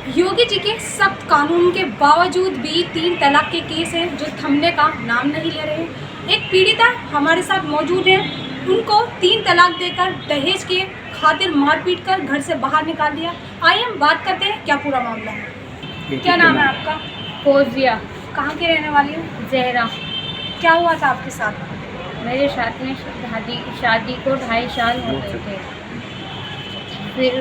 योगी जी के सख्त कानून के बावजूद भी 3 तलाक के केस हैं जो थमने का नाम नहीं ले रहे। एक पीड़िता हमारे साथ मौजूद है, उनको 3 तलाक देकर दहेज के खातिर मारपीट कर घर से बाहर निकाल दिया। आइए हम बात करते हैं क्या पूरा मामला है। क्या नाम है आपका? फौजिया। कहाँ के रहने वाली हो? जहरा। क्या हुआ था आपके साथ? मेरे साथ में शादी को 2.5 साल हो गए थे। फिर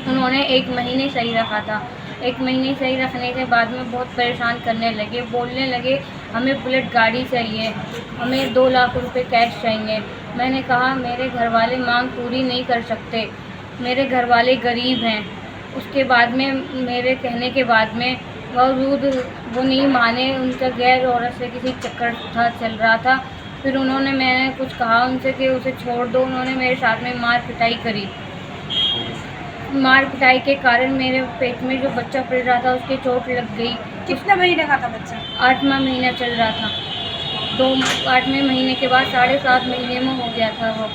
उन्होंने 1 महीने सही रखा था। 1 महीने सही रखने के बाद में बहुत परेशान करने लगे, बोलने लगे हमें बुलेट गाड़ी चाहिए, हमें 2 लाख रुपए कैश चाहिए। मैंने कहा मेरे घर वाले मांग पूरी नहीं कर सकते, मेरे घर वाले गरीब हैं। उसके बाद में मेरे कहने के बाद में बावजूद वो नहीं माने, उनका गैर औरत से किसी चक्कर था चल रहा था। फिर मैंने कुछ कहा उनसे कि उसे छोड़ दो, उन्होंने मेरे साथ में मार पिटाई करी। मार पिटाई के कारण मेरे पेट में जो बच्चा पड़ रहा था उसके चोट लग गई। कितने महीने का था बच्चा? 8वां महीना चल रहा था। 8वें महीने के बाद 7.5 महीने में हो गया था वो।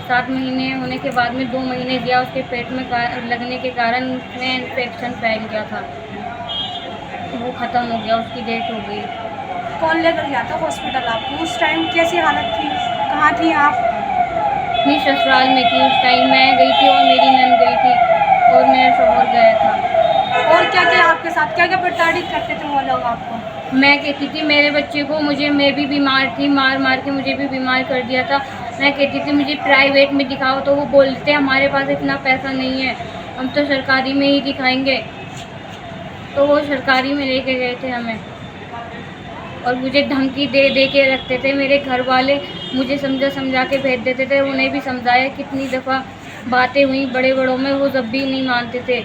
7 महीने होने के बाद में 2 महीने गया, उसके पेट में लगने के कारण उसमें इन्फेक्शन फैल गया था, वो ख़त्म हो गया, उसकी डेथ हो गई। कौन लेकर गया था हॉस्पिटल आपको? उस टाइम कैसी हालत थी? कहाँ थी आप? अपनी ससुराल में थी उस टाइम। मैं गई थी और मेरी नंद गई थी और मेरा शौहर गया था। और क्या क्या आपके साथ क्या क्या प्रताड़ित करते थे वो लोग आपको? मैं कहती थी मेरे बच्चे को, मैं भी बीमार थी, मार के मुझे भी बीमार कर दिया था। मैं कहती थी मुझे प्राइवेट में दिखाओ, तो वो बोलते हमारे पास इतना पैसा नहीं है, हम तो सरकारी में ही दिखाएंगे। तो वो सरकारी में लेके गए थे हमें और मुझे धमकी दे के रखते थे। मेरे घर वाले मुझे समझा के भेज देते थे, उन्हें भी समझाया, कितनी दफ़ा बातें हुई बड़े बड़ों में, वो जब भी नहीं मानते थे,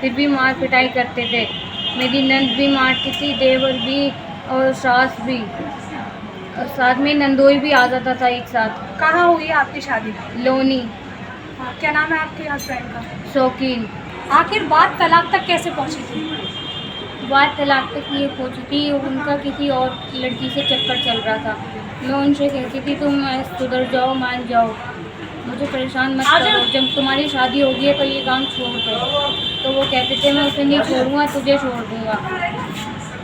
फिर भी मार पिटाई करते थे। मेरी नंद भी मारती थी, देवर भी और सास भी, और साथ में नंदोई भी आ जाता था एक साथ। कहाँ हुई आपकी शादी? लोनी। हाँ, क्या नाम है आपके हस्बैंड का? शौकीन। आखिर बात तलाक तक कैसे पहुँची थी? बात तलाक तक ये पहुँची थी, उनका किसी और लड़की से चक्कर चल रहा था। मैं उनसे कहती थी तुम सुधर जाओ, मान जाओ, मुझे परेशान मत करो, जब तुम्हारी शादी होगी है तो ये काम छोड़ दो। तो वो कहते थे मैं उसे नहीं छोड़ूंगा, तुझे छोड़ दूंगा,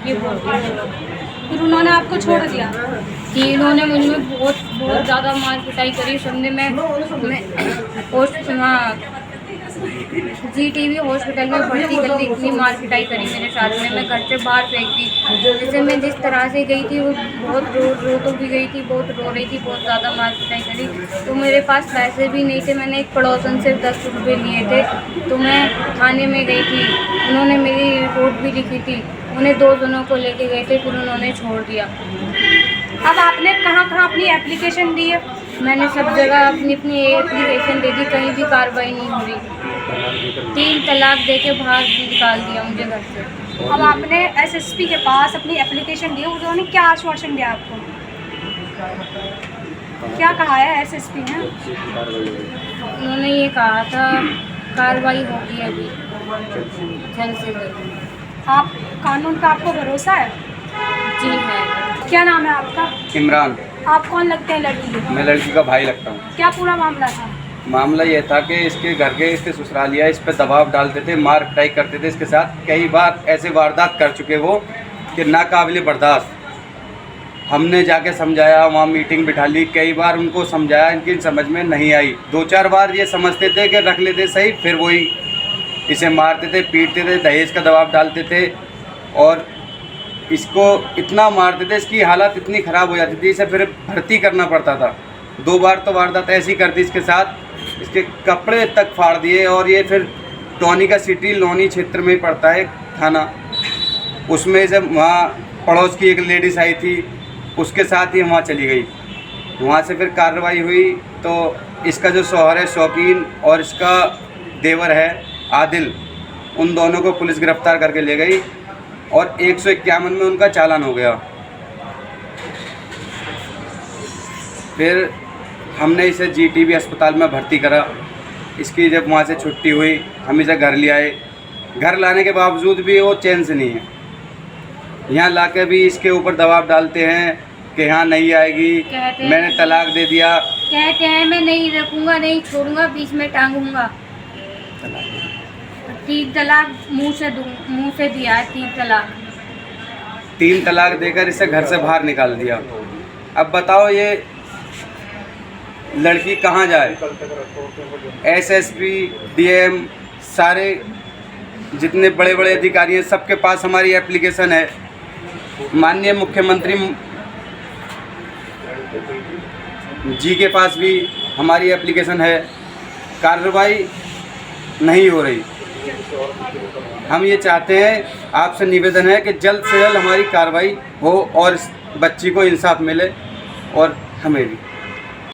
ये बोलते थे। फिर उन्होंने आपको छोड़ दिया? कि इन्होंने मुझमें बहुत ज़्यादा मार पिटाई करी। सुनने में GTV हॉस्पिटल में भर्ती कर दी, इतनी मार पिटाई करी मेरे साथ में, मैं घर से बाहर फेंक दी। जैसे मैं जिस तरह से गई थी वो बहुत रो तो भी गई थी, बहुत रो रही थी, बहुत ज़्यादा मार पिटाई करी। तो मेरे पास पैसे भी नहीं थे, मैंने एक पड़ोसन से 10 रुपये लिए थे, तो मैं थाने में गई थी, उन्होंने मेरी रिपोर्ट भी लिखी थी, उन्हें 2 जनों को लेके गए थे, फिर उन्होंने छोड़ दिया। अब आपने कहाँ कहाँ अपनी एप्लीकेशन दी है? मैंने सब जगह अपनी एप्लीकेशन दे दी, कहीं भी कार्रवाई नहीं हो रही। 3 तलाक दे के बाहर निकाल दिया मुझे घर से। अब आपने SSP के पास अपनी एप्लीकेशन दी, उन्होंने क्या आश्वासन दिया आपको? क्या कहा है SSP ने? उन्होंने ये कहा था कार्रवाई होगी अभी जल्द से जल्द। आप कानून का आपको भरोसा है? जी है। क्या नाम है आपका? इमरान। आप कौन लगते हैं लड़की के? मैं लड़की का भाई लगता हूँ। क्या पूरा मामला था? मामला ये था कि इसके घर के, इसके ससुरालिया इस पर दबाव डालते थे, मार पिटाई करते थे, इसके साथ कई बार ऐसे वारदात कर चुके वो कि नाकाबिले बर्दाश्त। हमने जाके समझाया, वहाँ मीटिंग बिठा ली, कई बार उनको समझाया, इनकी समझ में नहीं आई। 2-4 बार ये समझते थे कि रख लेते सही, फिर वही इसे मारते थे, पीटते थे, दहेज का दबाव डालते थे और इसको इतना मारते थे, इसकी हालत इतनी ख़राब हो जाती थी, इसे फिर भर्ती करना पड़ता था। 2 बार तो वारदात ऐसी करती इसके साथ, इसके कपड़े तक फाड़ दिए। और ये फिर टोनी का सिटी लोनी क्षेत्र में पड़ता है थाना, उसमें से वहाँ पड़ोस की एक लेडीज़ आई थी, उसके साथ ही वहाँ चली गई। वहाँ से फिर कार्रवाई हुई तो इसका जो शौहर है शौकीन और इसका देवर है आदिल, उन दोनों को पुलिस गिरफ्तार करके ले गई और 151 में उनका चालान हो गया। फिर हमने इसे GTV अस्पताल में भर्ती करा। इसकी जब वहाँ से छुट्टी हुई हम इसे घर ले आए। घर लाने के बावजूद भी वो चैन से नहीं है। यहाँ लाके भी इसके ऊपर दबाव डालते हैं कि यहाँ नहीं आएगी, मैंने तलाक दे दिया। कहते हैं मैं नहीं रखूँगा, नहीं छोड़ूंगा, बीच में टांगूंगा। तीन तलाक मुंह से दिया है, तीन तलाक। 3 तलाक देकर इसे घर से बाहर निकाल दिया। अब बताओ ये लड़की कहाँ जाए? एसएसपी, डीएम, सारे जितने बड़े बड़े अधिकारी हैं सबके पास हमारी एप्लीकेशन है। माननीय मुख्यमंत्री जी के पास भी हमारी एप्लीकेशन है। कार्रवाई नहीं हो रही। हम ये चाहते हैं, आपसे निवेदन है कि जल्द से जल्द हमारी कार्रवाई हो और इस बच्ची को इंसाफ मिले और हमें भी।